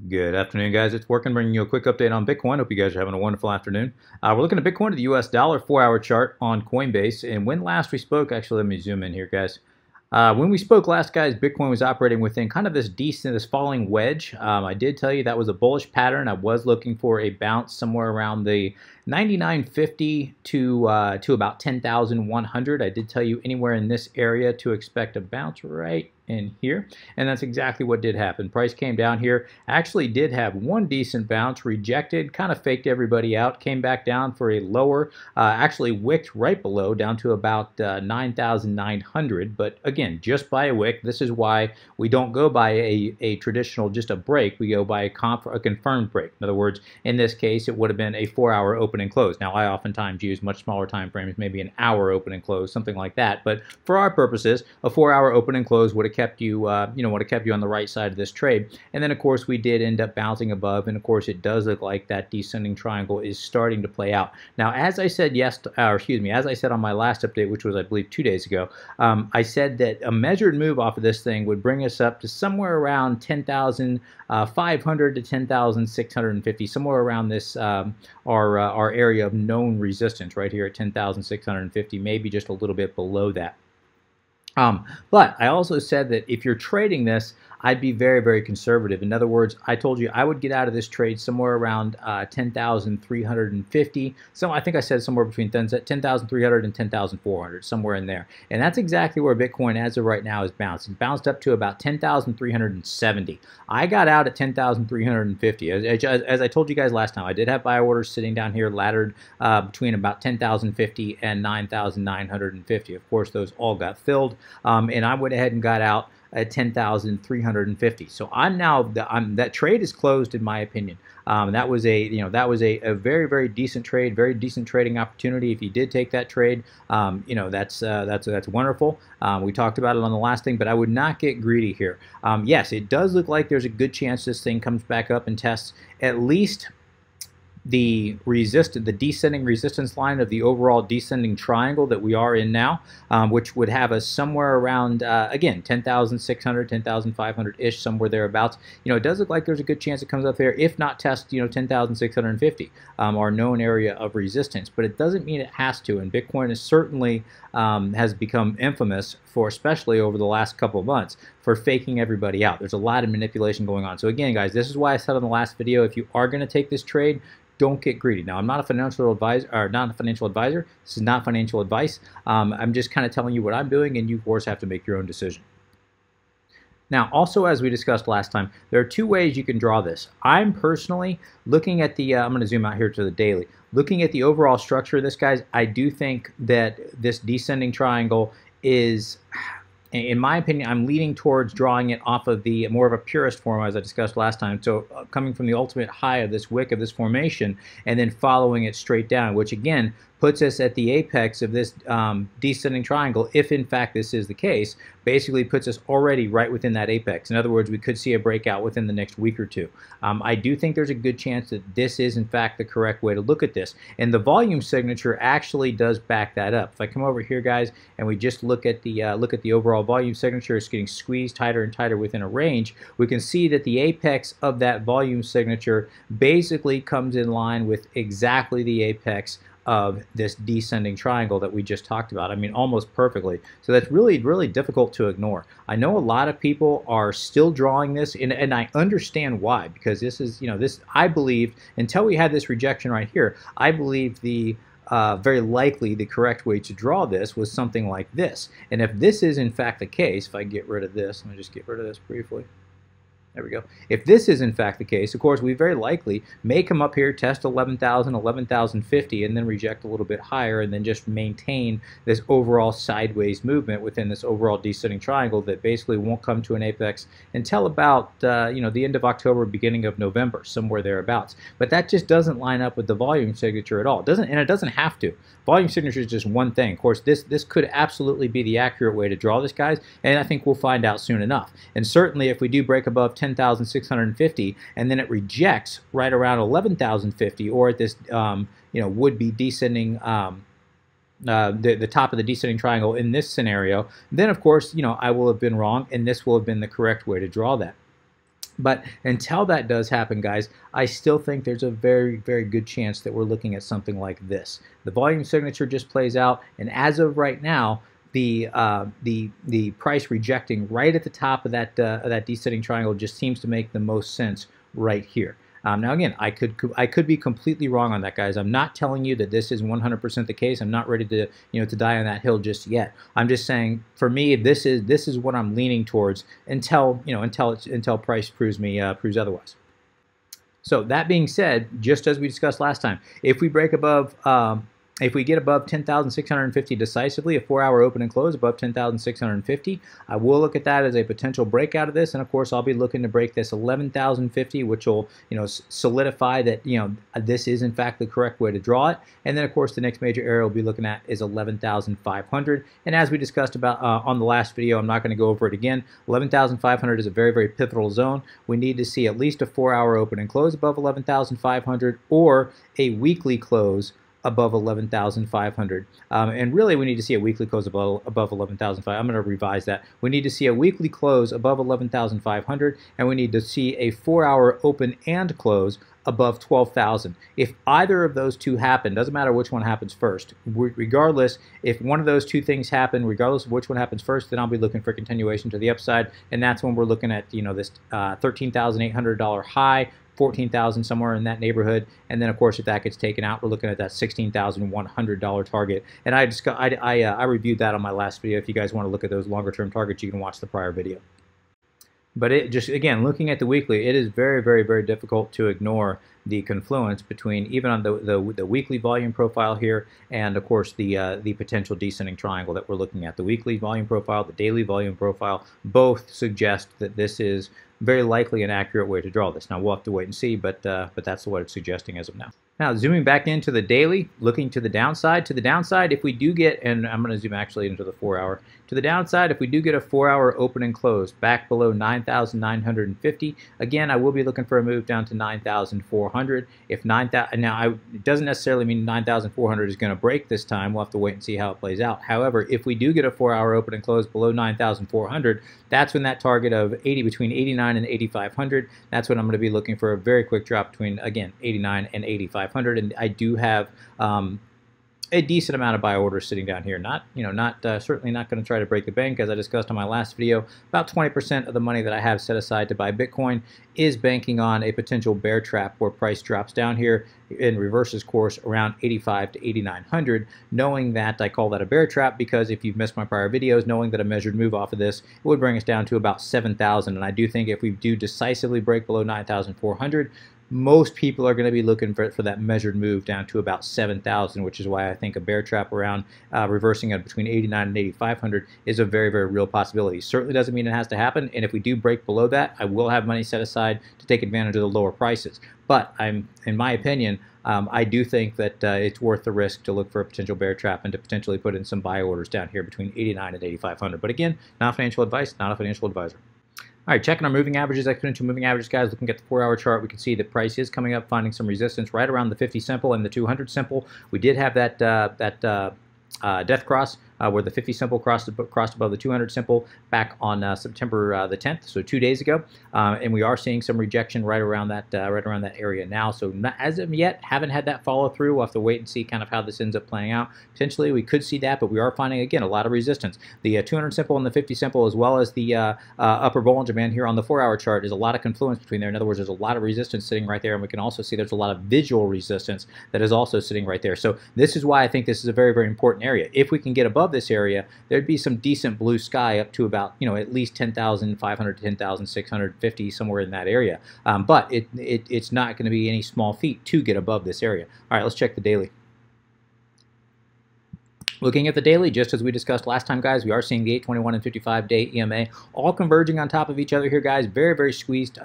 Good afternoon, guys. It's Workin, bringing you a quick update on Bitcoin. Hope you guys are having a wonderful afternoon. We're looking at Bitcoin to the US dollar 4-hour chart on Coinbase. And when last we spoke, actually, let me zoom in here, guys. When we spoke last, guys, Bitcoin was operating within kind of this falling wedge. I did tell you that was a bullish pattern. I was looking for a bounce somewhere around the 99.50 to about 10,100. I did tell you anywhere in this area to expect a bounce right in here, and that's exactly what did happen. Price came down here, actually did have one decent bounce, rejected, kind of faked everybody out, came back down for a lower, actually wicked right below down to about 9,900, but again, just by a wick. This is why we don't go by a traditional, just a break. We go by a confirmed break. In other words, in this case, it would have been a 4-hour open and close. Now, I oftentimes use much smaller time frames, maybe an hour open and close, something like that, but for our purposes, a 4-hour open and close would have kept you, would have kept you on the right side of this trade. And then, of course, we did end up bouncing above, and of course, it does look like that descending triangle is starting to play out. Now, as I said as I said on my last update, which was, I believe, 2 days ago, I said that a measured move off of this thing would bring us up to somewhere around 10,500 to 10,650, somewhere around this our area of known resistance right here at 10,650, maybe just a little bit below that. But I also said that if you're trading this, I'd be very, very conservative. In other words, I told you I would get out of this trade somewhere around 10,350. So I think I said somewhere between 10,300 and 10,400, somewhere in there. And that's exactly where Bitcoin as of right now is bounced. It bounced up to about 10,370. I got out at 10,350. As I told you guys last time, I did have buy orders sitting down here laddered between about 10,050 and 9,950. Of course, those all got filled, and I went ahead and got out at 10,350. So that trade is closed in my opinion. That was a very, very decent trade, very decent trading opportunity. If you did take that trade, that's wonderful. We talked about it on the last thing, but I would not get greedy here. Yes, it does look like there's a good chance this thing comes back up and tests at least the descending resistance line of the overall descending triangle that we are in now, which would have us somewhere around, again, 10,600, 10,500-ish, somewhere thereabouts. It does look like there's a good chance it comes up there, if not test, 10,650, our known area of resistance. But it doesn't mean it has to, and Bitcoin is certainly has become infamous for, especially over the last couple of months, for faking everybody out. There's a lot of manipulation going on. So again, guys, this is why I said on the last video, if you are going to take this trade, don't get greedy. Now, I'm not a financial advisor, This is not financial advice. I'm just kind of telling you what I'm doing, and you, of course, have to make your own decision. Now, also, as we discussed last time, there are two ways you can draw this. I'm personally looking at the, I'm going to zoom out here to the daily. Looking at the overall structure of this, guys, I do think that this descending triangle is, in my opinion, I'm leaning towards drawing it off of the more of a purist form, as I discussed last time. So coming from the ultimate high of this wick of this formation and then following it straight down, which again puts us at the apex of this descending triangle. If in fact this is the case, basically puts us already right within that apex. In other words, we could see a breakout within the next week or two. I do think there's a good chance that this is in fact the correct way to look at this, and the volume signature actually does back that up. If I come over here, guys, and we just look at the overall volume signature, it's getting squeezed tighter and tighter within a range. We can see that the apex of that volume signature basically comes in line with exactly the apex of this descending triangle that we just talked about. I mean, almost perfectly. So that's really, really difficult to ignore. I know a lot of people are still drawing this, and I understand why, because this is, I believed, until we had this rejection right here, I believed the very likely the correct way to draw this was something like this. And if this is in fact the case, if I get rid of this, let me just get rid of this briefly. There we go. If this is in fact the case, of course, we very likely may come up here, test 11,000, 11,050, and then reject a little bit higher, and then just maintain this overall sideways movement within this overall descending triangle that basically won't come to an apex until about the end of October, beginning of November, somewhere thereabouts. But that just doesn't line up with the volume signature at all. It doesn't have to. Volume signature is just one thing. Of course, this could absolutely be the accurate way to draw this, guys, and I think we'll find out soon enough. And certainly, if we do break above 10,650 and then it rejects right around 11,050, or at this would be descending the top of the descending triangle in this scenario, then of course I will have been wrong, and this will have been the correct way to draw that. But until that does happen, guys, I still think there's a very, very good chance that we're looking at something like this. The volume signature just plays out, and as of right now, the price rejecting right at the top of that descending triangle just seems to make the most sense right here. Now again, I could be completely wrong on that, guys. I'm not telling you that this is 100% the case. I'm not ready to to die on that hill just yet. I'm just saying, for me, this is what I'm leaning towards until until price proves otherwise. So that being said, just as we discussed last time, if we break above if we get above 10,650 decisively, a 4-hour open and close above 10,650, I will look at that as a potential breakout of this. And of course, I'll be looking to break this 11,050, which will solidify that this is in fact the correct way to draw it. And then of course, the next major area we'll be looking at is 11,500. And as we discussed about on the last video, I'm not going to go over it again. 11,500 is a very, very pivotal zone. We need to see at least a 4-hour open and close above 11,500 or a weekly close above 11,500. And really, we need to see a weekly close above 11,500. I'm going to revise that. We need to see a weekly close above 11,500, and we need to see a 4-hour open and close above 12,000. If either of those two happen, doesn't matter which one happens first. Regardless, if one of those two things happen, regardless of which one happens first, then I'll be looking for continuation to the upside, and that's when we're looking at this $13,800 high, 14,000 somewhere in that neighborhood, and then of course if that gets taken out, we're looking at that $16,100 target. And I reviewed that on my last video. If you guys want to look at those longer term targets, you can watch the prior video. But it just, again, looking at the weekly, it is very, very, very difficult to ignore the confluence between, even on the weekly volume profile here, and of course the potential descending triangle that we're looking at. The weekly volume profile, the daily volume profile, both suggest that this is very likely an accurate way to draw this. Now we'll have to wait and see, but that's what it's suggesting as of now. Now zooming back into the daily, looking to the downside. If we do get, and I'm going to zoom actually into the 4-hour. To the downside, if we do get a 4-hour open and close back below 9,950, again I will be looking for a move down to 9,400. If 9,000, now it doesn't necessarily mean 9,400 is going to break this time. We'll have to wait and see how it plays out. However, if we do get a 4-hour open and close below 9,400, that's when that target of between 89 and 8,500. That's when I'm going to be looking for a very quick drop between, again, 89 and 8,500. And I do have a decent amount of buy orders sitting down here. Certainly not going to try to break the bank, as I discussed on my last video. About 20% of the money that I have set aside to buy Bitcoin is banking on a potential bear trap where price drops down here and reverses course around 85 to 8,900, knowing that I call that a bear trap because if you've missed my prior videos, knowing that a measured move off of this, it would bring us down to about 7,000. And I do think if we do decisively break below 9,400, most people are going to be looking for that measured move down to about 7,000, which is why I think a bear trap around reversing at between 89 and 8,500 is a very, very real possibility. Certainly doesn't mean it has to happen, and if we do break below that, I will have money set aside to take advantage of the lower prices. But in my opinion, I do think that it's worth the risk to look for a potential bear trap and to potentially put in some buy orders down here between 89 and 8,500. But again, not financial advice, not a financial advisor. All right, checking our moving averages, exponential moving averages, guys. Looking at the 4-hour chart, we can see the price is coming up, finding some resistance right around the 50 simple and the 200 simple. We did have that death cross where the 50 simple crossed above the 200 simple back on September the 10th, so 2 days ago, and we are seeing some rejection right around that area now. So not, as of yet, haven't had that follow through. We'll have to wait and see kind of how this ends up playing out. Potentially, we could see that, but we are finding again a lot of resistance. The 200 simple and the 50 simple, as well as the upper Bollinger Band here on the 4-hour chart, is a lot of confluence between there. In other words, there's a lot of resistance sitting right there, and we can also see there's a lot of visual resistance that is also sitting right there. So this is why I think this is a very, very important area. If we can get above this area, there'd be some decent blue sky up to about, at least 10,500 to 10,650, somewhere in that area. But it's not going to be any small feat to get above this area. All right, let's check the daily. Looking at the daily, just as we discussed last time, guys, we are seeing the 821 and 55-day EMA all converging on top of each other here, guys. Very, very squeezed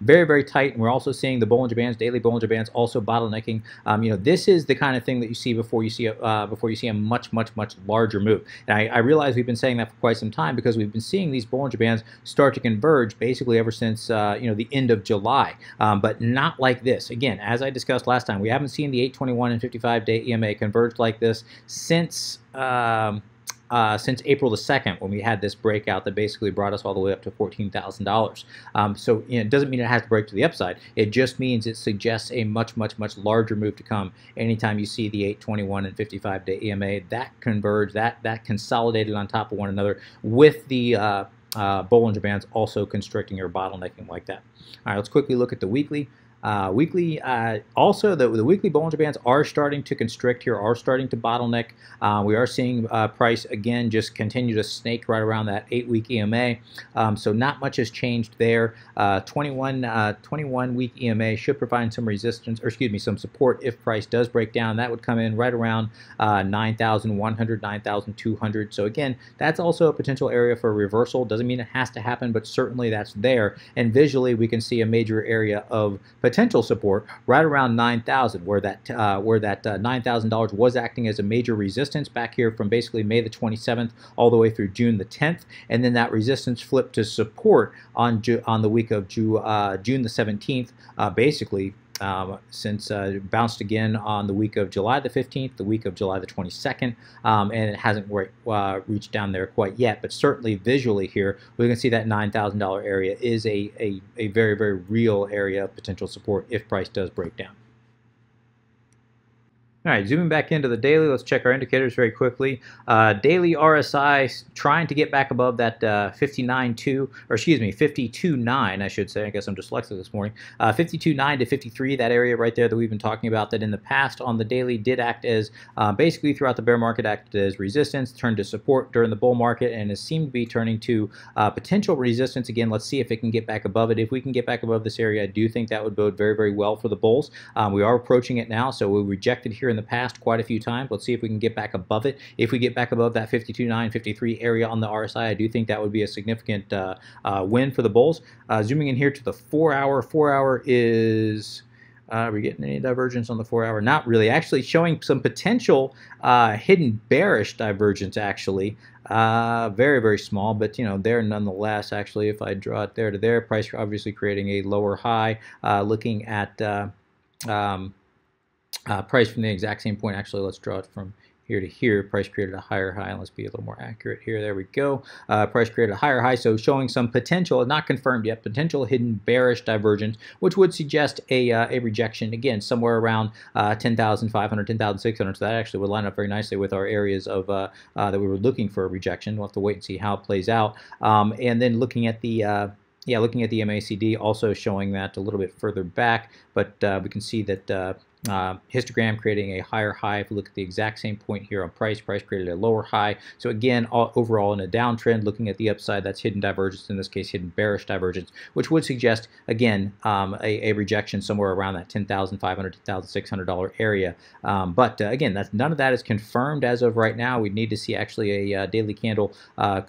very, very tight. And we're also seeing the Bollinger Bands, daily Bollinger Bands, also bottlenecking. This is the kind of thing that you see before you see a much, much, much larger move. And I realize we've been saying that for quite some time because we've been seeing these Bollinger Bands start to converge basically ever since the end of July, but not like this. Again, as I discussed last time, we haven't seen the 821 and 55-day EMA converge like this since since April the 2nd, when we had this breakout that basically brought us all the way up to $14,000. So it doesn't mean it has to break to the upside. It just means it suggests a much larger move to come. Anytime you see the 821 and 55-day EMA that converge, that consolidated on top of one another with the Bollinger Bands also constricting or bottlenecking like that. All right, let's quickly look at the weekly. Also, the weekly Bollinger Bands are starting to constrict here, are starting to bottleneck. We are seeing price again just continue to snake right around that 8-week EMA. So not much has changed there. 21-week EMA should provide some resistance, or excuse me, some support if price does break down. That would come in right around 9,100, 9,200. So again, that's also a potential area for a reversal. Doesn't mean it has to happen, but certainly that's there. And visually, we can see a major area of potential support right around 9,000, where that $9,000 was acting as a major resistance back here from basically May the 27th all the way through June the 10th, and then that resistance flipped to support on the week of June the 17th, basically. Since bounced again on the week of July the 15th, the week of July the 22nd, and it hasn't reached down there quite yet, but certainly visually here, we can see that $9,000 area is a very real area of potential support if price does break down. All right, zooming back into the daily, let's check our indicators very quickly. Daily RSI trying to get back above that 59.2, or excuse me, 52.9, I should say. I guess I'm dyslexic this morning. 52.9 to 53, that area right there that we've been talking about, that in the past on the daily did act as, basically throughout the bear market, acted as resistance, turned to support during the bull market, and has seemed to be turning to potential resistance again. Let's see if it can get back above it. If we can get back above this area, I do think that would bode very well for the bulls. We are approaching it now, so we rejected here in the past quite a few times. Let's see if we can get back above it. If we get back above that 52.9, 53 area on the RSI, I do think that would be a significant win for the bulls. Zooming in here to the 4-hour. 4-hour is... are we getting any divergence on the 4-hour? Not really. Actually showing some potential hidden bearish divergence, actually. Very small, but you know, there nonetheless. Actually, if I draw it there to there, price obviously creating a lower high. Looking at price from the exact same point. Actually, let's draw it from here to here. Price created a higher high. Let's be a little more accurate here. There we go. Price created a higher high, so showing some potential, not confirmed yet, potential hidden bearish divergence, which would suggest a rejection, again, somewhere around 10,500, 10,600. So that actually would line up very nicely with our areas of that we were looking for a rejection. We'll have to wait and see how it plays out. And then looking at the looking at the MACD, also showing that a little bit further back, but we can see that histogram creating a higher high. If we look at the exact same point here on price created a lower high. So again, overall in a downtrend, looking at the upside, that's hidden divergence, in this case hidden bearish divergence, which would suggest, again, a rejection somewhere around that $10,500, $10,600 area. But again, none of that is confirmed as of right now. We need to see actually a daily candle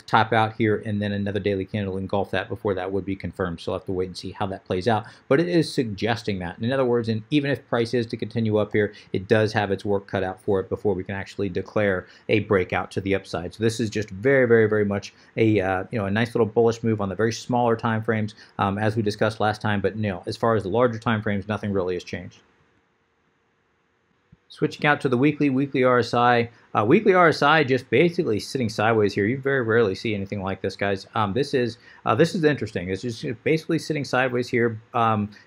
top out here, and then another daily candle engulf that before that would be confirmed. So we'll have to wait and see how that plays out. But it is suggesting that. In other words, even if price is to continue up here, it does have its work cut out for it before we can actually declare a breakout to the upside. So this is just very much a a nice little bullish move on the very smaller time frames, as we discussed last time. But as far as the larger time frames, nothing really has changed. Switching out to the weekly RSI. Weekly RSI just basically sitting sideways here. You very rarely see anything like this, guys. This is interesting. It's just basically sitting sideways here,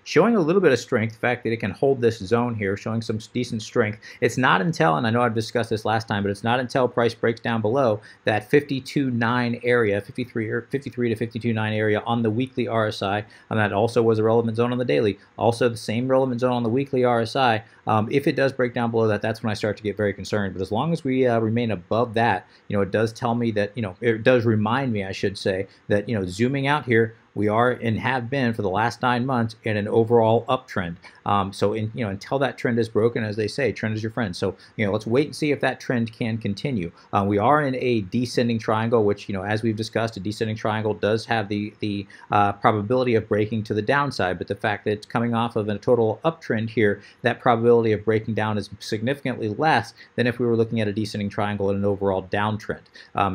showing a little bit of strength. The fact that it can hold this zone here, showing some decent strength. It's not until, and I know I've discussed this last time, but it's not until price breaks down below that 52.9 area, 53 to 52.9 area on the weekly RSI, and that also was a relevant zone on the daily. Also the same relevant zone on the weekly RSI. If it does break down below that, that's when I start to get very concerned. But as long as we remain above that, it does tell me that, it does remind me, I should say, that, zooming out here, we are and have been for the last 9 months in an overall uptrend. So until that trend is broken, as they say, trend is your friend. So let's wait and see if that trend can continue. We are in a descending triangle, which as we've discussed, a descending triangle does have the probability of breaking to the downside. But the fact that it's coming off of a total uptrend here, that probability of breaking down is significantly less than if we were looking at a descending triangle and an overall downtrend.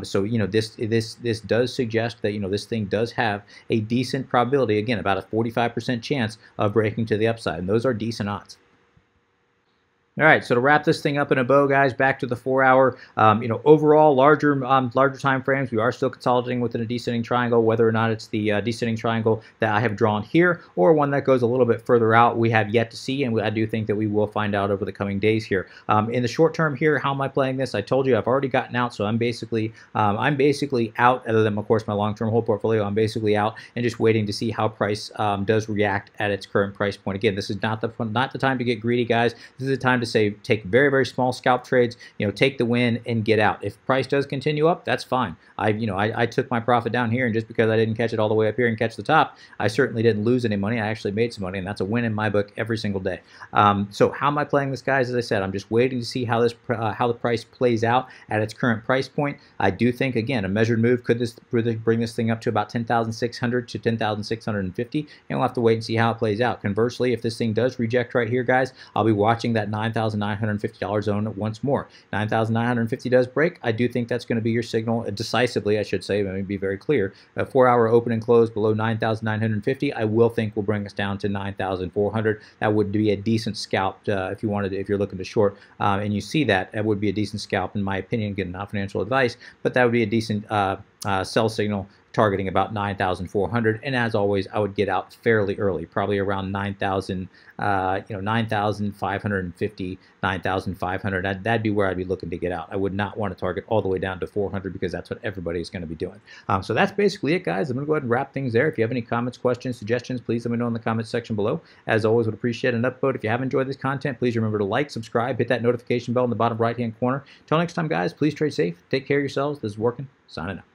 So this does suggest that this thing does have a decent probability, again, about a 45% chance of breaking to the upside, and those are decent odds. All right, so to wrap this thing up in a bow, guys, back to the 4-hour. Overall, larger time frames, we are still consolidating within a descending triangle. Whether or not it's the descending triangle that I have drawn here, or one that goes a little bit further out, we have yet to see, and I do think that we will find out over the coming days here. In the short term here, how am I playing this? I told you I've already gotten out, so I'm basically out. Other than, of course, my long-term hold portfolio, I'm basically out and just waiting to see how price does react at its current price point. Again, this is not the time to get greedy, guys. This is the time to say take very small scalp trades, take the win and get out. If price does continue up, that's fine. I took my profit down here, and just because I didn't catch it all the way up here and catch the top, I certainly didn't lose any money. I actually made some money, and that's a win in my book every single day. So how am I playing this, guys? As I said, I'm just waiting to see how the price plays out at its current price point. I do think, again, a measured move could bring this thing up to about 10,600 to 10,650, and we'll have to wait and see how it plays out. Conversely, if this thing does reject right here, guys, I'll be watching that $9,950 zone once more. 9,950 does break. I do think that's going to be your signal, decisively, I should say. Let me be very clear. A 4-hour open and close below 9,950, I will think will bring us down to 9,400. That would be a decent scalp if you're looking to short, and you see that would be a decent scalp in my opinion. Again, not financial advice, but that would be a decent sell signal, targeting about 9,400. And as always, I would get out fairly early, probably around 9,000, 9,550, 9,500. That'd be where I'd be looking to get out. I would not want to target all the way down to 400, because that's what everybody is going to be doing. So that's basically it, guys. I'm going to go ahead and wrap things there. If you have any comments, questions, suggestions, please let me know in the comments section below. As always, would appreciate an upvote. If you have enjoyed this content, please remember to like, subscribe, hit that notification bell in the bottom right-hand corner. Till next time, guys, please trade safe. Take care of yourselves. This is Workin, signing out.